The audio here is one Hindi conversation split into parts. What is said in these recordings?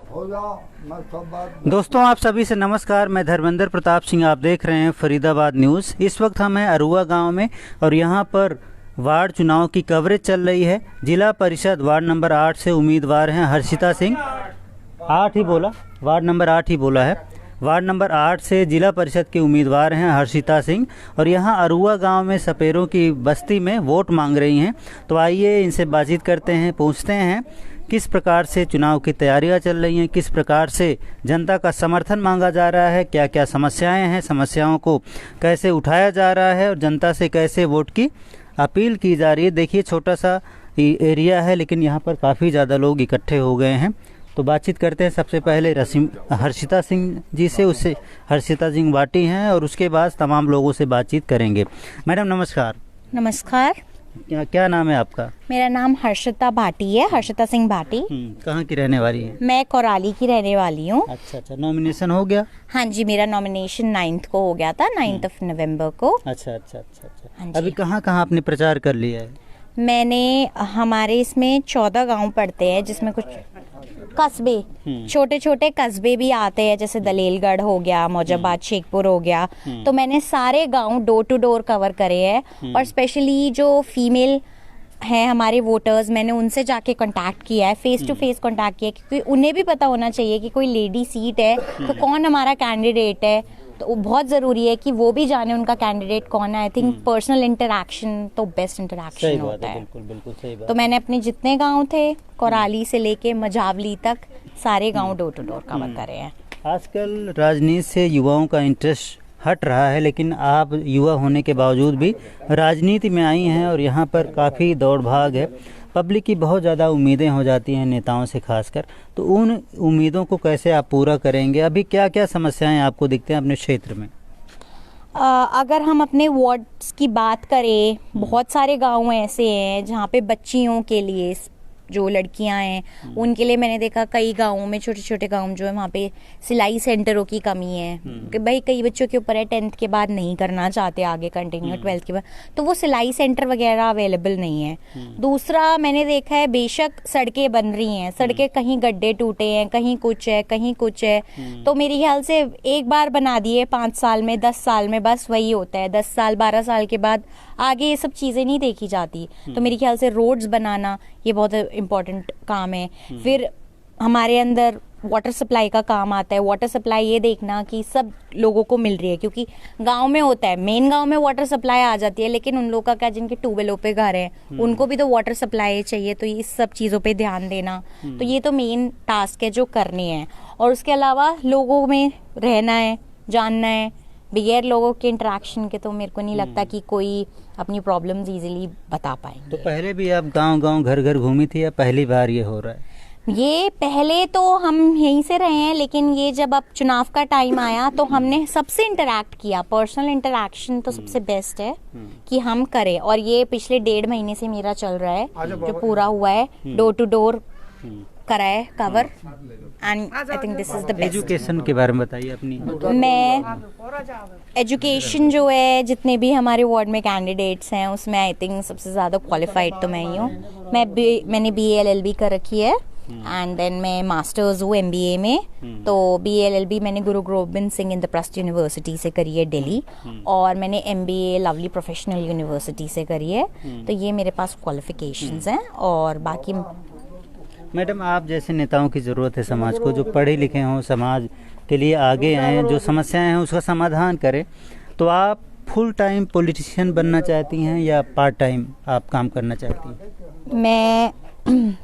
दोस्तों आप सभी से नमस्कार। मैं धर्मेंद्र प्रताप सिंह, आप देख रहे हैं फरीदाबाद न्यूज़। इस वक्त हम हैं अरुआ गांव में और यहां पर वार्ड चुनाव की कवरेज चल रही है। जिला परिषद वार्ड नंबर 8 से उम्मीदवार हैं हर्षिता सिंह। 8 ही बोला, वार्ड नंबर 8 ही बोला है। वार्ड नंबर 8 से जिला परिषद के उम्मीदवार हैं हर्षिता सिंह और यहाँ अरुआ गांव में सपेरों की बस्ती में वोट मांग रही हैं। तो आइए इनसे बातचीत करते हैं, पूछते हैं किस प्रकार से चुनाव की तैयारियां चल रही हैं, किस प्रकार से जनता का समर्थन मांगा जा रहा है, क्या क्या समस्याएं हैं, समस्याओं को कैसे उठाया जा रहा है और जनता से कैसे वोट की अपील की जा रही है। देखिए छोटा सा एरिया है लेकिन यहाँ पर काफ़ी ज़्यादा लोग इकट्ठे हो गए हैं। तो बातचीत करते हैं सबसे पहले हर्षिता सिंह जी से। उससे हर्षिता सिंह बाटी हैं और उसके बाद तमाम लोगों से बातचीत करेंगे। मैडम नमस्कार। नमस्कार। क्या नाम है आपका? मेरा नाम हर्षिता भाटी है, हर्षिता सिंह भाटी। कहाँ की रहने वाली है? मैं कोराली की रहने वाली हूँ। अच्छा, नॉमिनेशन हो गया? हाँ जी, मेरा नॉमिनेशन 9th को हो गया था, 9th ऑफ नवंबर को। अच्छा। हाँ, अभी कहाँ आपने प्रचार कर लिया है? मैंने हमारे इसमें 14 गांव पड़ते हैं जिसमें कुछ कस्बे, छोटे छोटे कस्बे भी आते हैं, जैसे दलेलगढ़ हो गया, मौजाबाद, शेखपुर हो गया। तो मैंने सारे गांव डोर टू डोर कवर करे हैं और स्पेशली जो फीमेल हैं हमारे वोटर्स, मैंने उनसे जाके कांटेक्ट किया है, फेस टू फेस कांटेक्ट किया है, क्योंकि उन्हें भी पता होना चाहिए कि कोई लेडी सीट है तो कौन हमारा कैंडिडेट है। तो बहुत ज़रूरी है कि वो भी जाने उनका कैंडिडेट कौन है। आई थिंक पर्सनल इंटरैक्शन तो बेस्ट इंटरैक्शन होता है। बिल्कुल सही बात। तो मैंने अपने जितने गांव थे, कोराली से लेके मझावली तक, सारे गांव डोर टू डोर कवर करे हैं। आजकल राजनीति से युवाओं का इंटरेस्ट हट रहा है, लेकिन आप युवा होने के बावजूद भी राजनीति में आई हैं और यहाँ पर काफ़ी दौड़ भाग है। पब्लिक की बहुत ज़्यादा उम्मीदें हो जाती हैं नेताओं से खासकर, तो उन उम्मीदों को कैसे आप पूरा करेंगे? अभी क्या क्या समस्याएं आपको दिखते हैं अपने क्षेत्र में? अगर हम अपने वार्ड्स की बात करें, बहुत सारे गांव ऐसे हैं जहाँ पे बच्चियों के लिए, जो लड़कियां हैं उनके लिए मैंने देखा कई गांवों में, छोटे छोटे गांव जो है वहाँ पे सिलाई सेंटरों की कमी है कि भाई कई बच्चों के ऊपर है 10th के बाद नहीं करना चाहते आगे कंटिन्यू, 12th के बाद, तो वो सिलाई सेंटर वगैरह अवेलेबल नहीं है। दूसरा मैंने देखा है, बेशक सड़कें बन रही हैं, सड़कें कहीं गड्ढे टूटे हैं, कहीं कुछ है, कहीं कुछ है। तो मेरे ख्याल से एक बार बना दिए 5 साल में, 10 साल में, बस वही होता है। 10 साल 12 साल के बाद आगे ये सब चीज़ें नहीं देखी जाती। तो मेरे ख्याल से रोड्स बनाना ये बहुत इम्पोर्टेंट काम है। फिर हमारे अंदर वाटर सप्लाई का काम आता है। वाटर सप्लाई ये देखना कि सब लोगों को मिल रही है, क्योंकि गांव में होता है, मेन गांव में वाटर सप्लाई आ जाती है, लेकिन उन लोगों का क्या, जिनके ट्यूबवेलों पे घर है उनको भी तो वाटर सप्लाई चाहिए। तो इस सब चीज़ों पे ध्यान देना, तो ये तो मेन टास्क है जो करने हैं। और उसके अलावा लोगों में रहना है, जानना है। बगैर लोगों के इंटरेक्शन के तो मेरे को नहीं लगता कि कोई अपनी प्रॉब्लम्स इजीली बता पाएंगे। तो पहले भी आप गांव घर घर घूमी थी या पहली बार ये हो रहा है? ये पहले तो हम यहीं से रहे हैं, लेकिन ये जब अब चुनाव का टाइम आया तो हमने सबसे इंटरैक्ट किया। पर्सनल इंटरैक्शन तो सबसे बेस्ट है कि हम करें, और ये पिछले 1.5 महीने से मेरा चल रहा है, जो पूरा हुआ है, डोर टू डोर करा है cover, and I think this is the best. Education के बारे में बताइए अपनी। मैं एजुकेशन जो है, जितने भी हमारे वार्ड में कैंडिडेट्स हैं उसमें आई थिंक सबसे ज़्यादा क्वालिफाइड तो मैं ही हूँ। मैंने BA LLB कर रखी है एंड देन मैं मास्टर्स हूँ MBA में। तो BA LLB मैंने गुरु गोबिंद सिंह इंद्रप्रस्थ यूनिवर्सिटी से करी है दिल्ली, और मैंने MBA लवली प्रोफेशनल यूनिवर्सिटी से करी है। तो ये मेरे पास क्वालिफिकेशंस हैं। और बाकी मैडम, आप जैसे नेताओं की ज़रूरत है समाज को, जो पढ़े लिखे हों, समाज के लिए आगे आएँ, जो समस्याएं हैं उसका समाधान करें। तो आप फुल टाइम पॉलिटिशियन बनना चाहती हैं या पार्ट टाइम आप काम करना चाहती हैं? मैं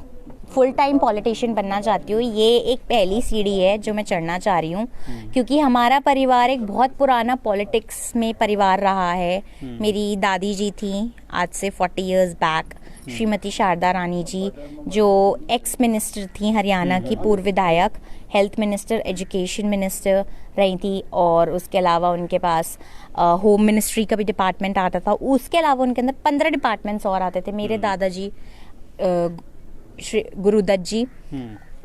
फुल टाइम पॉलिटिशियन बनना चाहती हूँ। ये एक पहली सीढ़ी है जो मैं चढ़ना चाह रही हूँ, क्योंकि हमारा परिवार एक बहुत पुराना पॉलिटिक्स में परिवार रहा है। मेरी दादी जी थी आज से 40 इयर्स बैक, श्रीमती शारदा रानी जी, जो एक्स मिनिस्टर थी, हरियाणा की पूर्व विधायक, हेल्थ मिनिस्टर, एजुकेशन मिनिस्टर रही थी, और उसके अलावा उनके पास होम मिनिस्ट्री का भी डिपार्टमेंट आता था। उसके अलावा उनके अंदर 15 डिपार्टमेंट्स और आते थे। मेरे दादाजी श्री गुरुदत्त जी,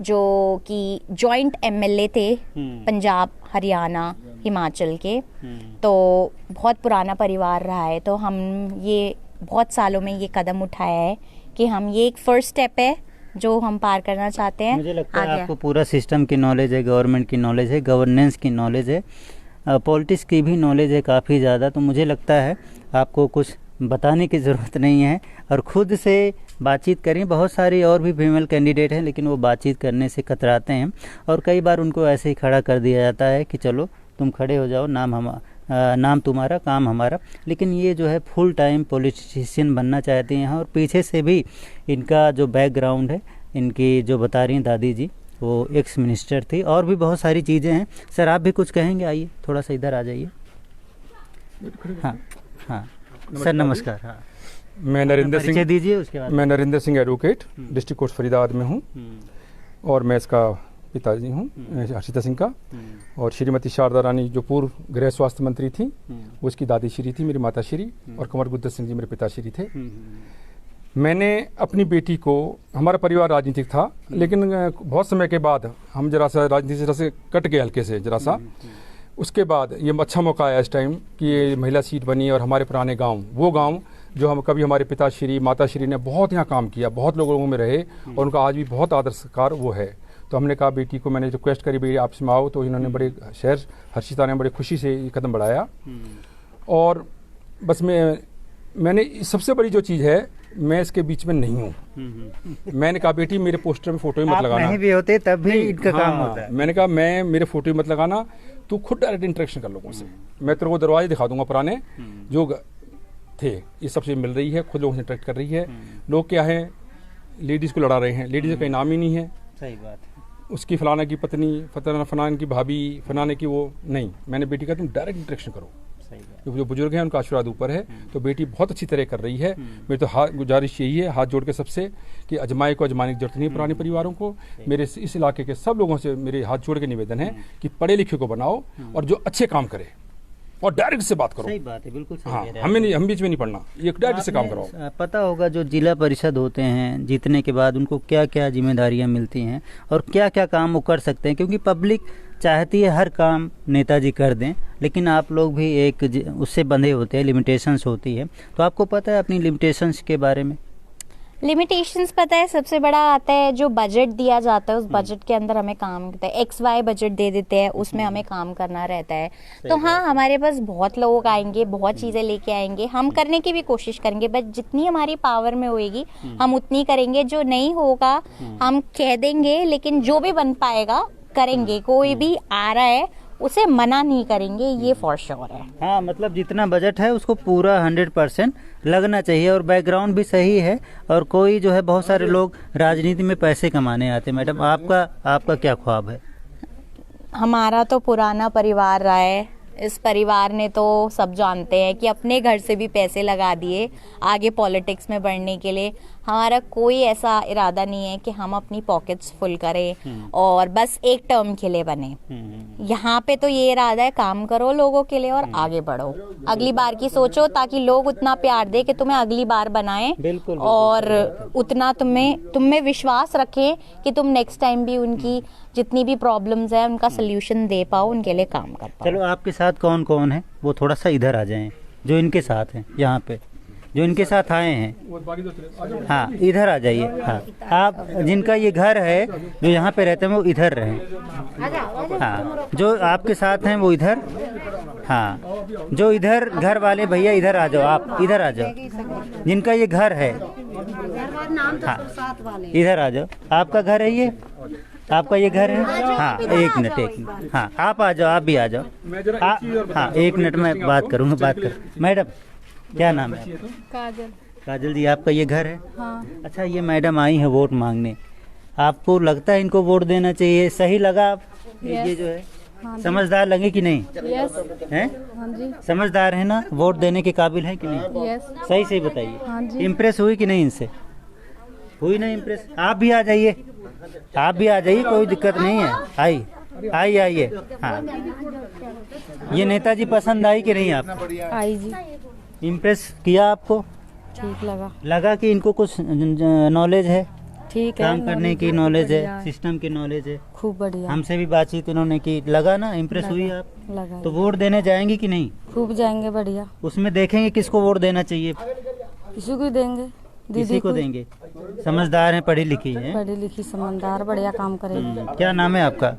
जो कि जॉइंट MLA थे पंजाब, हरियाणा, हिमाचल के। तो बहुत पुराना परिवार रहा है। तो हम ये बहुत सालों में ये कदम उठाया है कि हम, ये एक फर्स्ट स्टेप है जो हम पार करना चाहते हैं। मुझे लगता आ है गया। आपको पूरा सिस्टम की नॉलेज है, गवर्नमेंट की नॉलेज है, गवर्नेंस की नॉलेज है, पॉलिटिक्स की भी नॉलेज है काफ़ी ज़्यादा। तो मुझे लगता है आपको कुछ बताने की ज़रूरत नहीं है और ख़ुद से बातचीत करें। बहुत सारी और भी फीमेल कैंडिडेट हैं लेकिन वो बातचीत करने से कतराते हैं और कई बार उनको ऐसे ही खड़ा कर दिया जाता है कि चलो तुम खड़े हो जाओ, नाम तुम्हारा काम हमारा। लेकिन ये जो है फुल टाइम पॉलिटिशियन बनना चाहते हैं और पीछे से भी इनका जो बैकग्राउंड है, इनकी जो बता रही हैं दादी जी, वो एक्स मिनिस्टर थी और भी बहुत सारी चीज़ें हैं। सर आप भी कुछ कहेंगे? आइए थोड़ा सा इधर आ जाइए। हाँ हाँ सर नमस्कार। हाँ मैं नरेंद्र परिचय सिंह दीजिए उसके बाद। मैं Narendra Singh advocate district court Faridabad में हूँ और मैं इसका पिताजी हूँ हर्षिता सिंह का। और श्रीमती शारदा रानी जो पूर्व गृह स्वास्थ्य मंत्री थी वो इसकी दादी श्री थी, मेरी माता श्री, और कंवर गुद्दत सिंह जी मेरे पिता श्री थे। मैंने अपनी बेटी को, हमारा परिवार राजनीतिक था लेकिन बहुत समय के बाद हम जरा सा राजनीति जरा से कट गए हल्के से जरा सा। उसके बाद ये अच्छा मौका आया इस टाइम कि ये महिला सीट बनी और हमारे पुराने गांव, वो गांव जो हम कभी हमारे पिताश्री माताश्री ने बहुत यहाँ काम किया, बहुत लोगों में रहे और उनका आज भी बहुत आदर सत्कार वो है। तो हमने कहा बेटी को, मैंने रिक्वेस्ट करी बेटी आपसे में आओ, तो इन्होंने बड़े शहर हर्षिता ने बड़े खुशी से ये कदम बढ़ाया। और बस मैंने सबसे बड़ी जो चीज़ है, मैं इसके बीच में नहीं हूँ। मैंने कहा बेटी मेरे पोस्टर में फोटो ही मत लगाना। नहीं भी होते तब भी इनका काम होता है। मैंने कहा मैं मेरे फोटो ही मत लगाना, तू खुद डायरेक्ट इंटरेक्शन कर लोगों से। मैं तेरे को दरवाजे दिखा दूंगा पुराने जो थे, ये सबसे मिल रही है, खुद लोगों से इंटरेक्ट कर रही है। लोग क्या है, लेडीज़ को लड़ा रहे हैं, लेडीज़ का कोई नाम ही नहीं है। सही बात है। उसकी फलाना की पत्नी, फलाना की भाभी, फलाने की वो नहीं। मैंने बेटी का तुम डायरेक्ट इंटरेक्शन करो। सही बात। जो बुजुर्ग हैं उनका आशीर्वाद ऊपर है, तो बेटी बहुत अच्छी तरह कर रही है। मेरी तो गुजारिश यही है हाथ जोड़ के सबसे कि अजमाने की जरूरत नहीं पुराने परिवारों को। मेरे इस इलाके के सब लोगों से मेरे हाथ जोड़ के निवेदन है कि पढ़े लिखे को बनाओ और जो अच्छे काम करे और डायरेक्ट से बात करो। सही बात है, बिल्कुल सही हाँ, कह रहे हैं हमें नहीं, हम बीच में नहीं पढ़ना, ये डायरेक्ट से काम कराओ। पता होगा जो जिला परिषद होते हैं जीतने के बाद उनको क्या क्या जिम्मेदारियां मिलती हैं और क्या क्या काम वो कर सकते हैं, क्योंकि पब्लिक चाहती है हर काम नेताजी कर दें, लेकिन आप लोग भी एक उससे बंधे होते हैं, लिमिटेशंस होती है। तो आपको पता है अपनी लिमिटेशंस के बारे में? लिमिटेशंस पता है, सबसे बड़ा आता है जो बजट दिया जाता है, उस बजट के अंदर हमें काम करता है। XY बजट दे देते हैं, उसमें हमें काम करना रहता है। तो हाँ, हमारे पास बहुत लोग आएंगे, बहुत चीज़ें लेके आएंगे, हम करने की भी कोशिश करेंगे, बट जितनी हमारी पावर में होएगी हम उतनी करेंगे। जो नहीं होगा हम कह देंगे, लेकिन जो भी बन पाएगा करेंगे। कोई भी आ रहा है उसे मना नहीं करेंगे, ये फॉर श्योर है। हाँ, मतलब जितना बजट है उसको पूरा 100% लगना चाहिए और बैकग्राउंड भी सही है। और कोई जो है, बहुत सारे लोग राजनीति में पैसे कमाने आते हैं। मैडम आपका क्या ख्वाब है? हमारा तो पुराना परिवार रहा है, इस परिवार ने तो सब जानते हैं कि अपने घर से भी पैसे लगा दिए आगे पॉलिटिक्स में बढ़ने के लिए। हमारा कोई ऐसा इरादा नहीं है कि हम अपनी पॉकेट्स फुल करें और बस एक टर्म के लिए बने। यहाँ पे तो ये इरादा है, काम करो लोगों के लिए और आगे बढ़ो, अगली बार की सोचो, ताकि लोग उतना प्यार दे कि तुम्हें अगली बार बनाएं। बिल्कुल, और उतना तुम में विश्वास रखें कि तुम नेक्स्ट टाइम भी उनकी जितनी भी प्रॉब्लम्स है उनका सोल्यूशन दे पाओ, उनके लिए काम कर पाओ। चलो, आपके साथ कौन कौन है वो थोड़ा सा इधर आ जाएं, जो इनके साथ हैं, यहाँ पे जो इनके साथ आए हैं। हाँ, इधर आ जाइए। हाँ, आप जिनका ये घर है, जो यहाँ पे रहते हैं, वो इधर रहें। हाँ, जो आपके साथ हैं वो इधर। हाँ, जो इधर घर वाले भैया इधर आ जाओ, आप इधर आ जाओ, जिनका ये घर है। हाँ, इधर आ जाओ, आपका घर है ये, आपका ये घर है। हाँ, एक मिनट। हाँ, आप आ जाओ, आप भी आ जाओ। हाँ, 1 मिनट में बात करूँगा, मैडम क्या नाम है? काजल जी, आपका ये घर है? हाँ। अच्छा, ये मैडम आई है वोट मांगने, आपको लगता है इनको वोट देना चाहिए? सही लगा आप? ये जो है, हाँ, समझदार लगे कि नहीं? यस। हैं? हाँ जी। समझदार है ना? वोट देने के काबिल है कि नहीं? यस। सही से बताइए। हाँ जी। इम्प्रेस हुई कि नहीं इनसे? हुई ना इम्प्रेस? आप भी आ जाइए, आप भी आ जाइए, कोई दिक्कत नहीं है। आइए। हाँ, ये नेताजी पसंद आई कि नहीं आपको? आई जी। इम्प्रेस किया आपको? ठीक लगा कि इनको कुछ नॉलेज है, ठीक है, काम करने की नॉलेज बढ़िया है, सिस्टम की नॉलेज है। खूब बढ़िया। हमसे भी बातचीत इन्होंने की, लगा ना? इम्प्रेस हुई आप? लगा। तो वोट देने जाएंगी कि नहीं? खूब जाएंगे, बढ़िया। उसमें देखेंगे किसको वोट देना चाहिए। किसी को देंगे। किसी को देंगे? समझदार हैं, पढ़ी लिखी हैं। पढ़ी लिखी समझदार, बढ़िया काम करेगी। क्या नाम है आपका?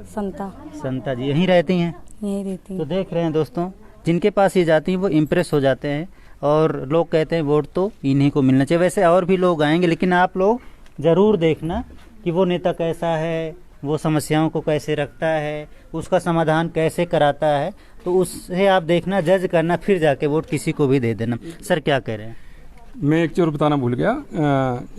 संता संता जी यहीं रहती हैं? यही रहती तो देख रहे हैं दोस्तों, जिनके पास ये जाती हैं वो इम्प्रेस हो जाते हैं और लोग कहते हैं वोट तो इन्हीं को मिलना चाहिए। वैसे और भी लोग आएंगे, लेकिन आप लोग ज़रूर देखना कि वो नेता कैसा है, वो समस्याओं को कैसे रखता है, उसका समाधान कैसे कराता है। तो उससे आप देखना, जज करना, फिर जाके वोट किसी को भी दे देना। सर क्या कह रहे हैं? मैं एक चीज़ और बताना भूल गया।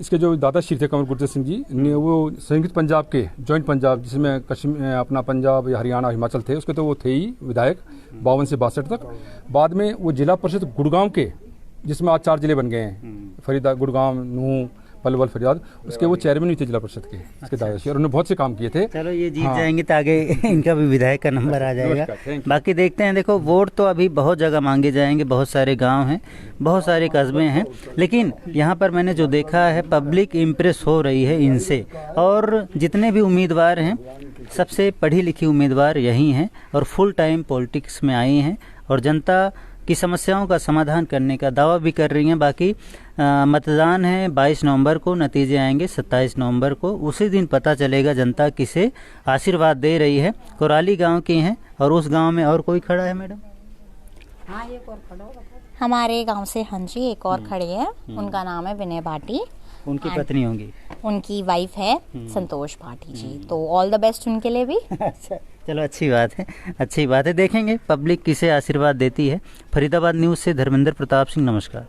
इसके जो दादाश्री थे कंवर गुरजर सिंह जी ने, वो संयुक्त पंजाब के, जॉइंट पंजाब जिसमें कश्मीर अपना पंजाब या हरियाणा हिमाचल थे, उसके तो वो थे ही विधायक 52 से 62 तक। बाद में वो जिला परिषद गुड़गांव के, जिसमें आज 4 जिले बन गए हैं, फरीदा, गुड़गांव, नूंह, पलवल, फरीदाबाद, उसके वो चेयरमैन भी थे जिला परिषद के, इसके दादाश्री, और उन्होंने बहुत से काम किए थे। चलो ये जीत जाएंगे तो आगे इनका भी विधायक का नंबर आ जाएगा। बाकी देखते हैं। देखो, वोट तो अभी बहुत जगह मांगे जाएंगे, बहुत सारे गांव हैं, बहुत सारे कस्बे हैं, लेकिन यहाँ पर मैंने जो देखा है, पब्लिक इम्प्रेस हो रही है इनसे। और जितने भी उम्मीदवार हैं, सबसे पढ़ी लिखी उम्मीदवार यही हैं और फुल टाइम पॉलिटिक्स में आई हैं और जनता की समस्याओं का समाधान करने का दावा भी कर रही हैं। बाकी मतदान है 22 नवंबर को, नतीजे आएंगे 27 नवंबर को। उसी दिन पता चलेगा जनता किसे आशीर्वाद दे रही है। कोराली गांव की हैं और उस गांव में और कोई खड़ा है मैडम? हाँ, एक और खड़ा होगा। हमारे गांव से हाँ जी एक और खड़े हैं, उनका नाम है विनय भाटी। उनकी पत्नी होंगी? उनकी वाइफ है संतोष भाटी जी। तो ऑल द बेस्ट उनके लिए भी। अच्छा, चलो अच्छी बात है, अच्छी बात है। देखेंगे पब्लिक किसे आशीर्वाद देती है। फरीदाबाद न्यूज़ से धर्मेंद्र प्रताप सिंह, नमस्कार।